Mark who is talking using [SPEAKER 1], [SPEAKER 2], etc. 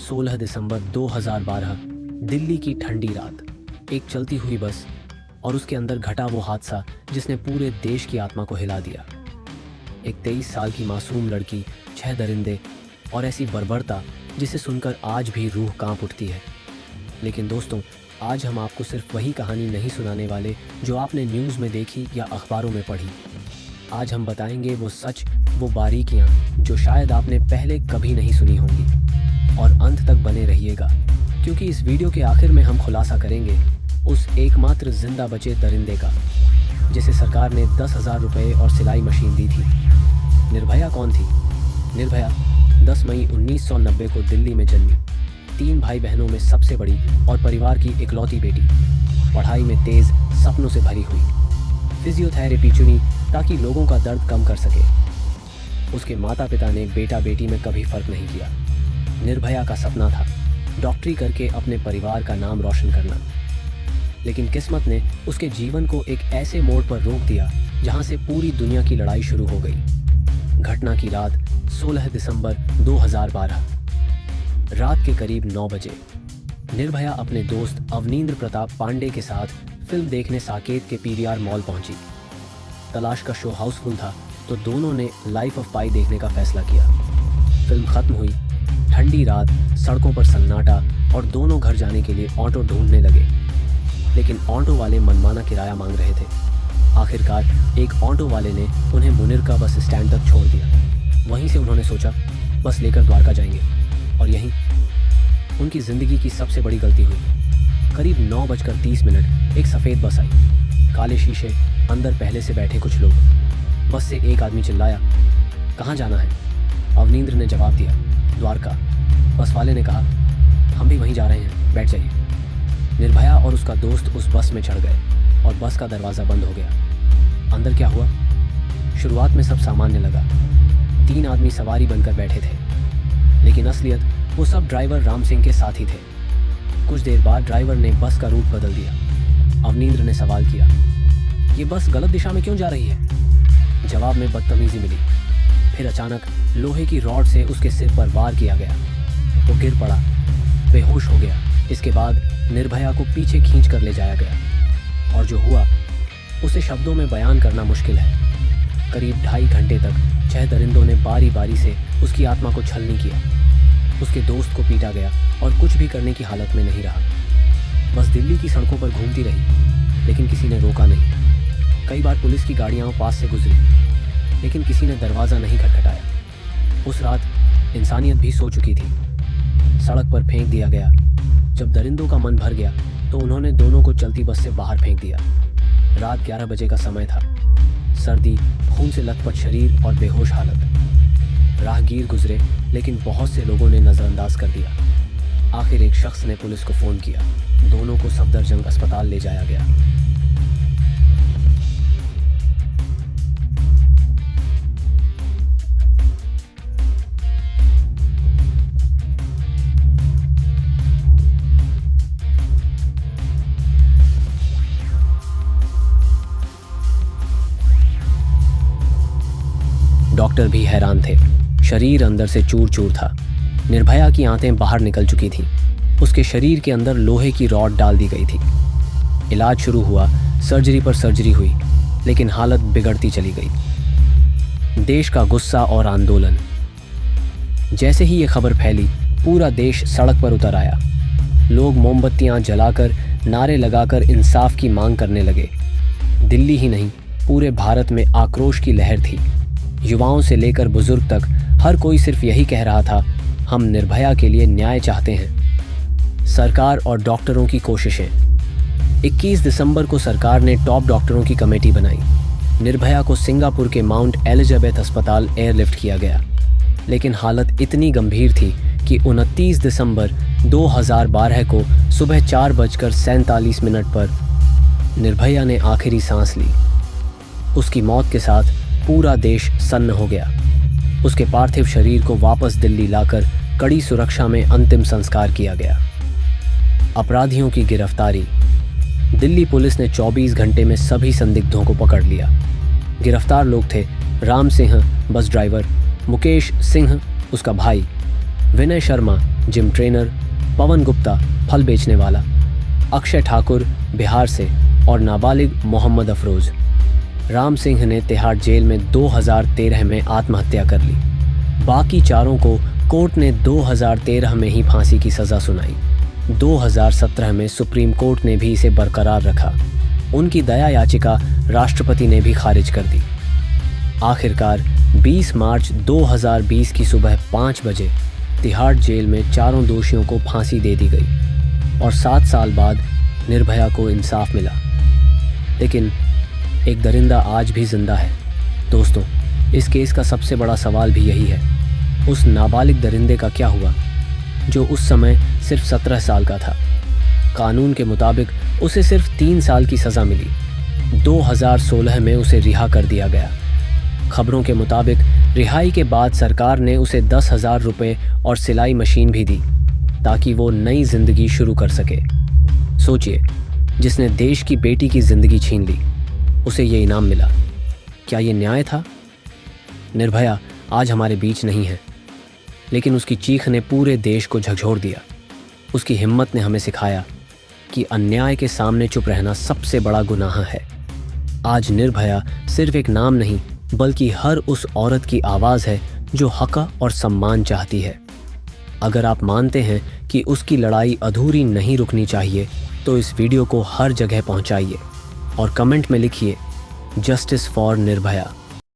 [SPEAKER 1] 16 दिसंबर 2012 दिल्ली की ठंडी रात। एक चलती हुई बस और उसके अंदर घटा वो हादसा जिसने पूरे देश की आत्मा को हिला दिया। एक 23 साल की मासूम लड़की, 6 दरिंदे और ऐसी बर्बरता जिसे सुनकर आज भी रूह कांप उठती है। लेकिन दोस्तों, आज हम आपको सिर्फ वही कहानी नहीं सुनाने वाले जो आपने न्यूज़ में देखी या अखबारों में पढ़ी। आज हम बताएंगे वो सच, वो बारीकियाँ जो शायद आपने पहले कभी नहीं सुनी होंगी। और अंत तक बने रहिएगा, क्योंकि इस वीडियो के आखिर में हम खुलासा करेंगे उस एकमात्र जिंदा बचे दरिंदे का जिसे सरकार ने 10,000 रुपये और सिलाई मशीन दी थी। निर्भया कौन थी? निर्भया 10 मई 1990 को दिल्ली में जन्मी, 3 भाई बहनों में सबसे बड़ी और परिवार की इकलौती बेटी। पढ़ाई में तेज, सपनों से भरी हुई, फिजियोथेरेपी चुनी ताकि लोगों का दर्द कम कर सके। उसके माता पिता ने बेटा बेटी में कभी फर्क नहीं किया। निर्भया का सपना था डॉक्टरी करके अपने परिवार का नाम रोशन करना, लेकिन किस्मत ने उसके जीवन को एक ऐसे मोड़ पर रोक दिया जहां से पूरी दुनिया की लड़ाई शुरू हो गई। घटना की रात 16 दिसंबर 2012 रात के करीब 9 बजे निर्भया अपने दोस्त अवनींद्र प्रताप पांडे के साथ फिल्म देखने साकेत के पीवीआर मॉल पहुंची। तलाश का शो हाउसफुल था तो दोनों ने लाइफ ऑफ पाई देखने का फैसला किया। फिल्म खत्म हुई, ठंडी रात, सड़कों पर सन्नाटा और दोनों घर जाने के लिए ऑटो ढूंढने लगे, लेकिन ऑटो वाले मनमाना किराया मांग रहे थे। आखिरकार एक ऑटो वाले ने उन्हें मुनिरका बस स्टैंड तक छोड़ दिया। वहीं से उन्होंने सोचा बस लेकर द्वारका जाएंगे, और यहीं उनकी ज़िंदगी की सबसे बड़ी गलती हुई। करीब 9:30 एक सफ़ेद बस आई, काले शीशे, अंदर पहले से बैठे कुछ लोग। बस से एक आदमी चिल्लाया, कहाँ जाना है? अवनींद्र ने जवाब दिया, द्वारका। बस वाले ने कहा, हम भी वहीं जा रहे हैं, बैठ जाइए। निर्भया और उसका दोस्त उस बस में चढ़ गए और बस का दरवाज़ा बंद हो गया। अंदर क्या हुआ? शुरुआत में सब सामान्य लगा। 3 आदमी सवारी बनकर बैठे थे, लेकिन असलियत वो सब ड्राइवर राम सिंह के साथी थे। कुछ देर बाद ड्राइवर ने बस का रूट बदल दिया। अवनींद्र ने सवाल किया, ये बस गलत दिशा में क्यों जा रही है? जवाब में बदतमीजी मिली। फिर अचानक लोहे की रॉड से उसके सिर पर वार किया गया। वो गिर पड़ा, बेहोश हो गया। इसके बाद निर्भया को पीछे खींच कर ले जाया गया, और जो हुआ उसे शब्दों में बयान करना मुश्किल है। करीब 2.5 घंटे तक 6 दरिंदों ने बारी बारी से उसकी आत्मा को छलनी किया। उसके दोस्त को पीटा गया और कुछ भी करने की हालत में नहीं रहा। बस दिल्ली की सड़कों पर घूमती रही, लेकिन किसी ने रोका नहीं। कई बार पुलिस की गाड़ियां पास से गुजरी, लेकिन किसी ने दरवाज़ा नहीं खटखटाया। उस रात इंसानियत भी सो चुकी थी। सड़क पर फेंक दिया गया। जब दरिंदों का मन भर गया तो उन्होंने दोनों को चलती बस से बाहर फेंक दिया। रात 11 बजे का समय था। सर्दी, खून से लथपथ शरीर और बेहोश हालत। राहगीर गुजरे, लेकिन बहुत से लोगों ने नज़रअंदाज कर दिया। आखिर एक शख्स ने पुलिस को फ़ोन किया। दोनों को सफदरजंग अस्पताल ले जाया गया। डॉक्टर भी हैरान थे। शरीर अंदर से चूर चूर था। निर्भया की आंतें बाहर निकल चुकी थीं। उसके शरीर के अंदर लोहे की रॉड डाल दी गई थी। इलाज शुरू हुआ, सर्जरी पर सर्जरी हुई, लेकिन हालत बिगड़ती चली गई। देश का गुस्सा और आंदोलन। जैसे ही ये खबर फैली, पूरा देश सड़क पर उतर आया। लोग मोमबत्तियां जलाकर, नारे लगाकर इंसाफ की मांग करने लगे। दिल्ली ही नहीं, पूरे भारत में आक्रोश की लहर थी। युवाओं से लेकर बुजुर्ग तक हर कोई सिर्फ यही कह रहा था, हम निर्भया के लिए न्याय चाहते हैं। सरकार और डॉक्टरों की कोशिशें। 21 दिसंबर को सरकार ने टॉप डॉक्टरों की कमेटी बनाई। निर्भया को सिंगापुर के माउंट एलिजाबेथ अस्पताल एयरलिफ्ट किया गया, लेकिन हालत इतनी गंभीर थी कि 29 दिसंबर 2012 को सुबह 4:47 पर निर्भया ने आखिरी सांस ली। उसकी मौत के साथ पूरा देश सन्न हो गया। उसके पार्थिव शरीर को वापस दिल्ली लाकर कड़ी सुरक्षा में अंतिम संस्कार किया गया। अपराधियों की गिरफ्तारी। दिल्ली पुलिस ने 24 घंटे में सभी संदिग्धों को पकड़ लिया। गिरफ्तार लोग थे राम सिंह बस ड्राइवर, मुकेश सिंह उसका भाई, विनय शर्मा जिम ट्रेनर, पवन गुप्ता फल बेचने वाला, अक्षय ठाकुर बिहार से और नाबालिग मोहम्मद अफरोज। राम सिंह ने तिहाड़ जेल में 2013 में आत्महत्या कर ली। बाकी चारों को कोर्ट ने 2013 में ही फांसी की सज़ा सुनाई। 2017 में सुप्रीम कोर्ट ने भी इसे बरकरार रखा। उनकी दया याचिका राष्ट्रपति ने भी खारिज कर दी। आखिरकार 20 मार्च 2020 की सुबह 5 बजे तिहाड़ जेल में चारों दोषियों को फांसी दे दी गई और 7 साल बाद निर्भया को इंसाफ मिला। लेकिन एक दरिंदा आज भी जिंदा है। दोस्तों, इस केस का सबसे बड़ा सवाल भी यही है, उस नाबालिग दरिंदे का क्या हुआ जो उस समय सिर्फ 17 साल का था। कानून के मुताबिक उसे सिर्फ 3 साल की सज़ा मिली। 2016 में उसे रिहा कर दिया गया। खबरों के मुताबिक रिहाई के बाद सरकार ने उसे 10,000 रुपये और सिलाई मशीन भी दी ताकि वो नई जिंदगी शुरू कर सके। सोचिए, जिसने देश की बेटी की जिंदगी छीन ली, उसे ये इनाम मिला। क्या ये न्याय था? निर्भया आज हमारे बीच नहीं है, लेकिन उसकी चीख ने पूरे देश को झकझोर दिया। उसकी हिम्मत ने हमें सिखाया कि अन्याय के सामने चुप रहना सबसे बड़ा गुनाह है। आज निर्भया सिर्फ एक नाम नहीं, बल्कि हर उस औरत की आवाज़ है जो हक और सम्मान चाहती है। अगर आप मानते हैं कि उसकी लड़ाई अधूरी नहीं रुकनी चाहिए, तो इस वीडियो को हर जगह पहुंचाइए और कमेंट में लिखिए जस्टिस फॉर निर्भया।